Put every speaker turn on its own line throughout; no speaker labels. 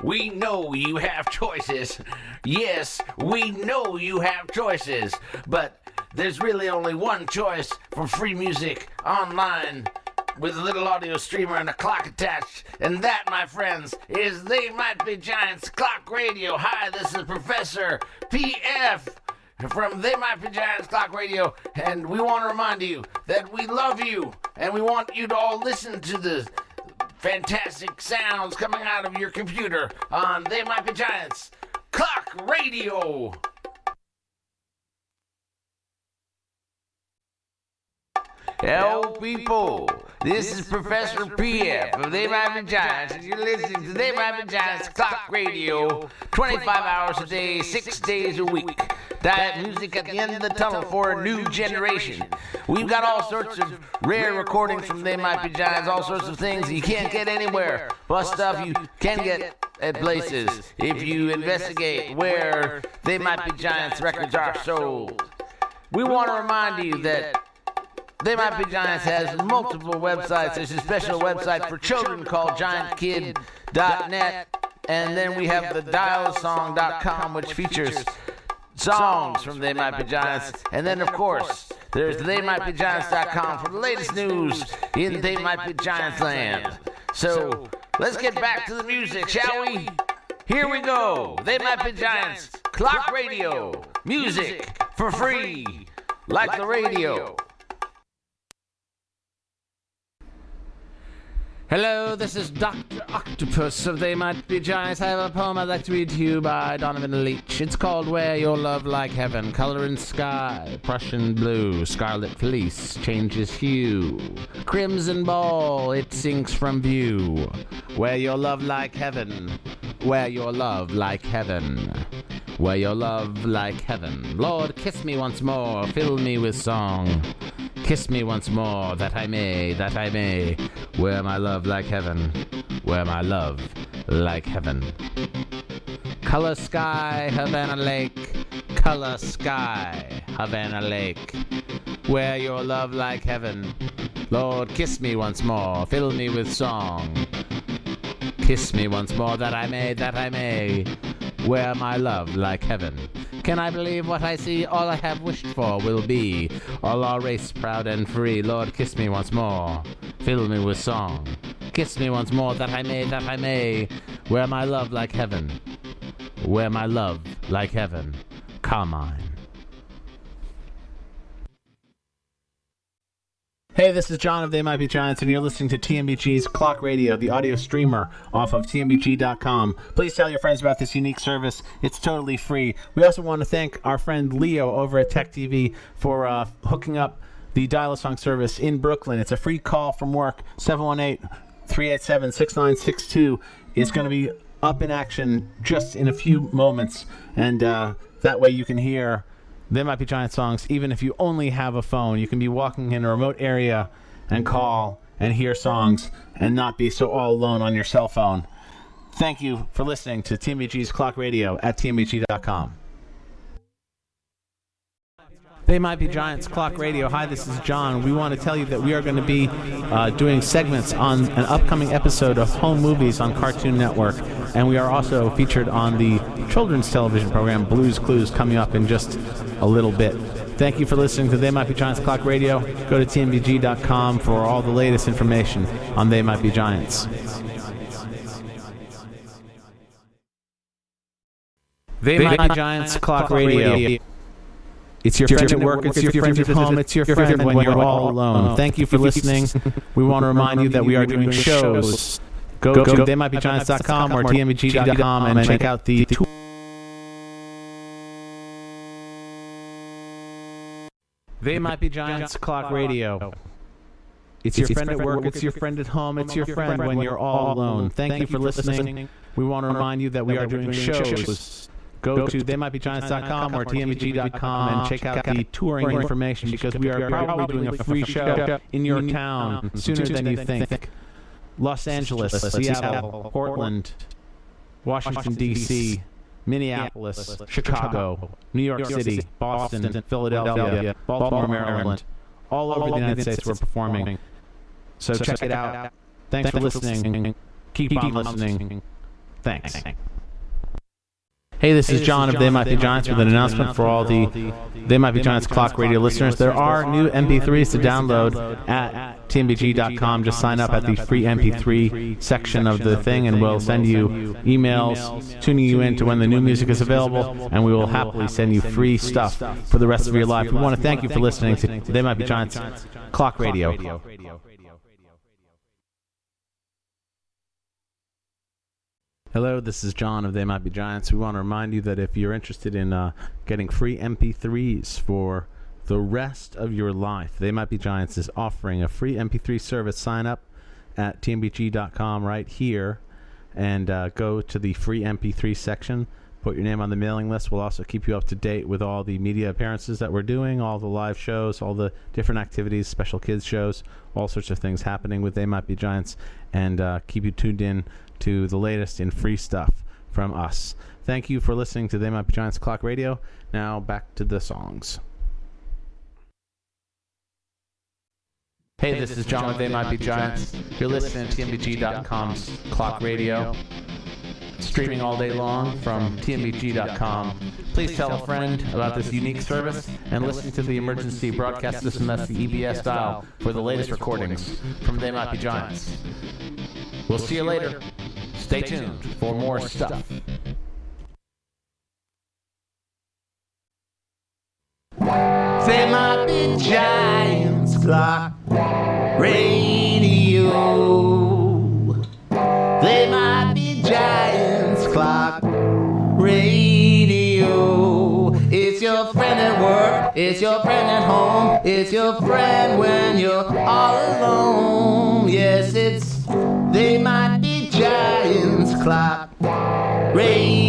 we know you have choices. Yes, we know you have choices. But there's really only one choice for free music online with a little audio streamer and a clock attached. And that, my friends, is They Might Be Giants Clock Radio. Hi, this is Professor PF from They Might Be Giants Clock Radio. And we want to remind you that we love you. And we want you to all listen to the fantastic sounds coming out of your computer on They Might Be Giants Clock Radio. Hello, people. This is Professor PF of They Might Be Giants, and you're listening to They Might Be Giants Clock Radio, 25 hours a day, 6 days a week. Diet music at the end of the tunnel for a new generation. We've got all sorts of rare recordings from They Might Be Giants, all sorts of things you can't get anywhere, plus stuff you can get at places if you investigate where They Might Be Giants records are sold. We want to remind you that They Might Be Giants has multiple websites. There's a special website for children called giantkid.net. And then we have the dialsong.com, which features songs from They Might Be Giants. And then, of course, there's theymightbegiants.com for the latest news in They Might Be Giants land. So let's get back to the music, shall we? Here we go. They Might Be Giants Clock Radio. Music for free, like the radio. Hello, this is Dr. Octopus of They Might Be Giants. I have a poem I'd like to read to you by Donovan Leitch. It's called Wear Your Love Like Heaven. Color in sky, Prussian blue, scarlet fleece changes hue. Crimson ball, it sinks from view. Wear your love like heaven. Wear your love like heaven. Wear your love like heaven. Lord, kiss me once more, fill me with song. Kiss me once more, that I may wear my love like heaven, wear my love like heaven. Color sky, Havana Lake, color sky, Havana Lake. Wear your love like heaven. Lord, kiss me once more, fill me with song. Kiss me once more, that I may wear my love like heaven. Can I believe what I see? All I have wished for will be. All our race proud and free. Lord, kiss me once more. Fill me with song. Kiss me once more, that I may wear my love like heaven. Wear my love like heaven. Carmine. Hey, this is John of They Might Be Giants, and you're listening to TMBG's Clock Radio, the audio streamer off of TMBG.com. Please tell your friends about this unique service. It's totally free. We also want to thank our friend Leo over at Tech TV for hooking up the dial-a-song service in Brooklyn. It's a free call from work, 718-387-6962. It's going to be up in action just in a few moments, and that way you can hear They Might Be Giant songs, even if you only have a phone. You can be walking in a remote area and call and hear songs and not be so all alone on your cell phone. Thank you for listening to TMBG's Clock Radio at TMBG.com. They Might Be Giants Clock Radio. Hi, this is John. We want to tell you that we are going to be doing segments on an upcoming episode of Home Movies on Cartoon Network, and we are also featured on the children's television program Blue's Clues coming up in just a little bit. Thank you for listening to They Might Be Giants Clock Radio. Go to TMBG.com for all the latest information on They Might Be Giants. They Might Be Giants Clock Radio. It's your friend at work, it's your friend at home, it's your friend when you're all alone. Thank you for listening. We want to remind you that we are doing shows. Go to theymightbegiants.com or tmbg.com and check out the tour. They Might Be Giants Clock Radio. It's your friend at work, it's your friend at home, it's your friend when you're all alone. Thank you for listening. We want to remind you that we are doing shows. Go to theymightbegiants.com or tmbg.com and check out the touring information, because we are probably doing a free show in your town sooner than you think. Los Angeles, Seattle, Portland, Washington, D.C., Minneapolis, Chicago, New York City, Boston, Philadelphia, Baltimore, Maryland. All over the United States we're performing. So check it out. Thanks for listening. Keep on listening. Thanks. Hey, this is John of They Might Be Giants with an announcement for all the They Might Be Giants Clock Radio listeners. There are new MP3s to download at TMBG.com. Just sign up at the free MP3 section of the thing, and we'll send you emails tuning you in to when the new music is available, and we will happily send you free stuff for the rest of your life. We want to thank you for listening to They Might Be Giants Clock Radio. Hello, this is John of They Might Be Giants. We want to remind you that if you're interested in getting free MP3s for the rest of your life, They Might Be Giants is offering a free MP3 service. Sign up at tmbg.com right here and go to the free MP3 section. Put your name on the mailing list. We'll also keep you up to date with all the media appearances that we're doing, all the live shows, all the different activities, special kids shows, all sorts of things happening with They Might Be Giants, and keep you tuned in to the latest in free stuff from us. Thank you for listening to They Might Be Giants Clock Radio. Now back to the songs. Hey, this is John with They Might Be Giants. You're listening to TMBG.com's Clock Radio. Streaming all day long from TMBG.com. Please tell a friend about this unique service and listen to the emergency broadcast system, that's the EBS dial, for the latest recordings from They Might Be Giants. We'll see you later. Stay tuned for more stuff. They Might Be Giants Clock Radio. They Might Be Giants Clock Radio. It's your friend at work, it's your friend at home, it's your friend when you're all alone. Yes, it's They Might Be Giants Clock Radio.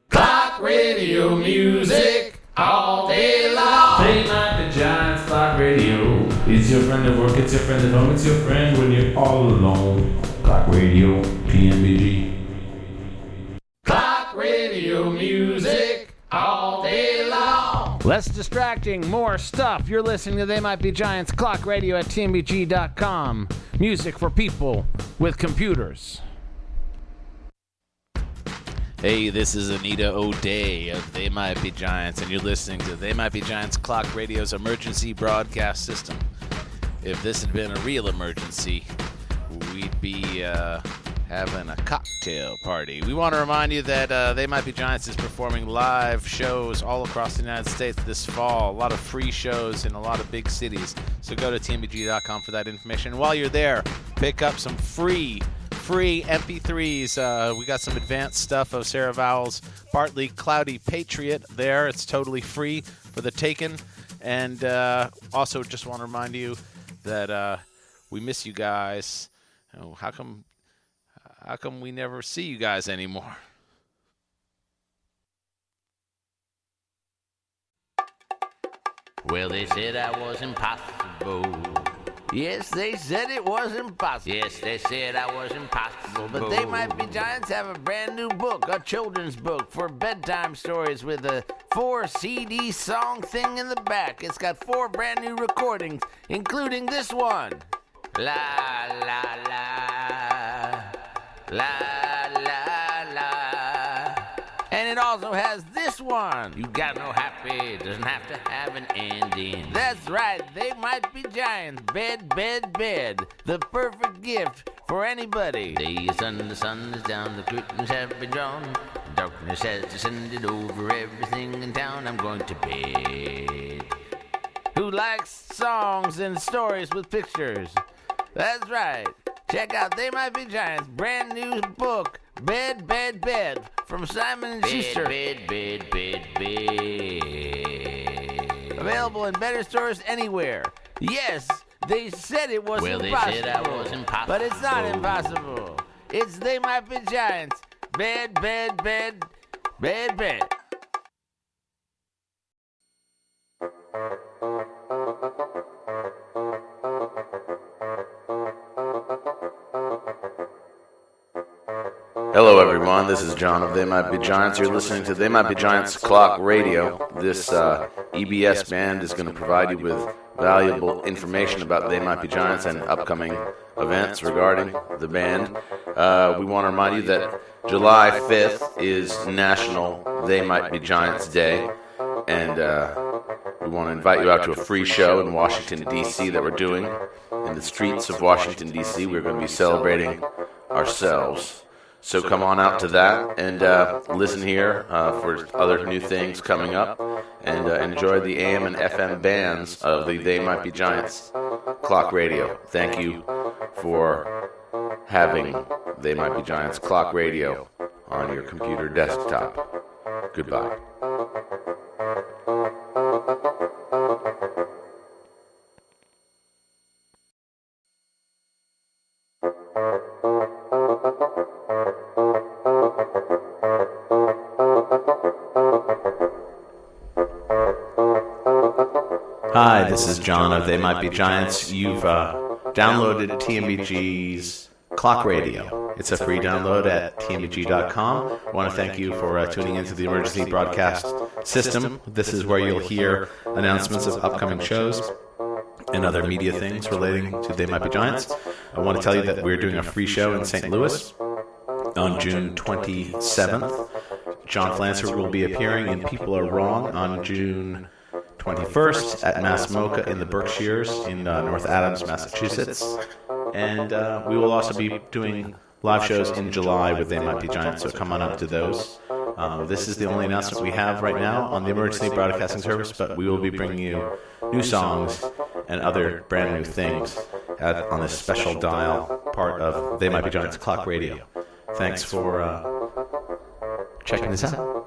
Clock radio music all day long. They Might Be Giants Clock Radio. It's your friend at work, it's your friend at home, it's your friend when you're all alone. Clock Radio, TMBG. Clock radio music all day long. Less distracting, more stuff. You're listening to They Might Be Giants Clock Radio at TMBG.com. Music for people with computers.
Hey, this is Anita O'Day of They Might Be Giants, and you're listening to They Might Be Giants Clock Radio's emergency broadcast system. If this had been a real emergency, we'd be having a cocktail party. We want to remind you that They Might Be Giants is performing live shows all across the United States this fall. A lot of free shows in a lot of big cities. So go to tmbg.com for that information. And while you're there, pick up some free MP3s. We got some advanced stuff of Sarah Vowell's Bartley Cloudy Patriot there. It's totally free for the taking. And also just want to remind you that we miss you guys. Oh, how come we never see you guys anymore?
Well, they said I was impossible. Yes, they said it was impossible. Yes, they said I was impossible. But They Might Be Giants have a brand new book, a children's book for bedtime stories with a 4 CD song thing in the back. It's got 4 brand new recordings, including this one. La, la, la, la, la, la. And it also has this one. You gotta know happy, doesn't have to have an ending. That's right, They Might Be Giants. Bed, bed, bed. The perfect gift for anybody. The sun is down, the curtains have been drawn. Darkness has descended over everything in town. I'm going to bed. Who likes songs and stories with pictures? That's right. Check out They Might Be Giants' brand new book, Bed, Bed, Bed, from Simon & Schuster. Bed, bed, bed, bed. Available in better stores anywhere. Yes, they said it was impossible. Well, they said I was impossible. But it's not impossible. It's They Might Be Giants. Bed, bed, bed, bed, bed.
Hello, everybody. everyone. This is John of They Might Be Giants. You're listening to They Might Be Giants Clock Radio. This EBS band is going to provide you with valuable information about They Might Be Giants and upcoming events regarding the band. We want to remind you that July 5th is National They Might Be Giants Day, and we want to invite you out to a free show in Washington, D.C. that we're doing. In the streets of Washington, D.C., we're going to be celebrating ourselves. So come on out to that and listen here for other new things coming up, and enjoy the AM and FM bands of the They Might Be Giants Clock Radio. Thank you for having They Might Be Giants Clock Radio on your computer desktop. Goodbye.
Hi, this is John of They Might Be Giants. You've downloaded TMBG's Clock Radio. It's a free download at TMBG.com. I want to thank you for tuning into the emergency broadcast system. This is where you'll hear announcements of upcoming shows and other media things relating to They Might Be Giants. I want to tell you that we're doing a free show in St. Louis on June 27th. John Flansburgh will be appearing in People Are Wrong on June 21st at Mass Mocha in the Berkshires in North Adams, Massachusetts. And we will also be doing live shows in July with They Might Be Giants, so come on up to those. This is the only announcement we have right now on the emergency broadcasting service, but we will be bringing you new songs and other brand new things on this special dial part of They Might Be Giants Clock Radio. Thanks for checking this out.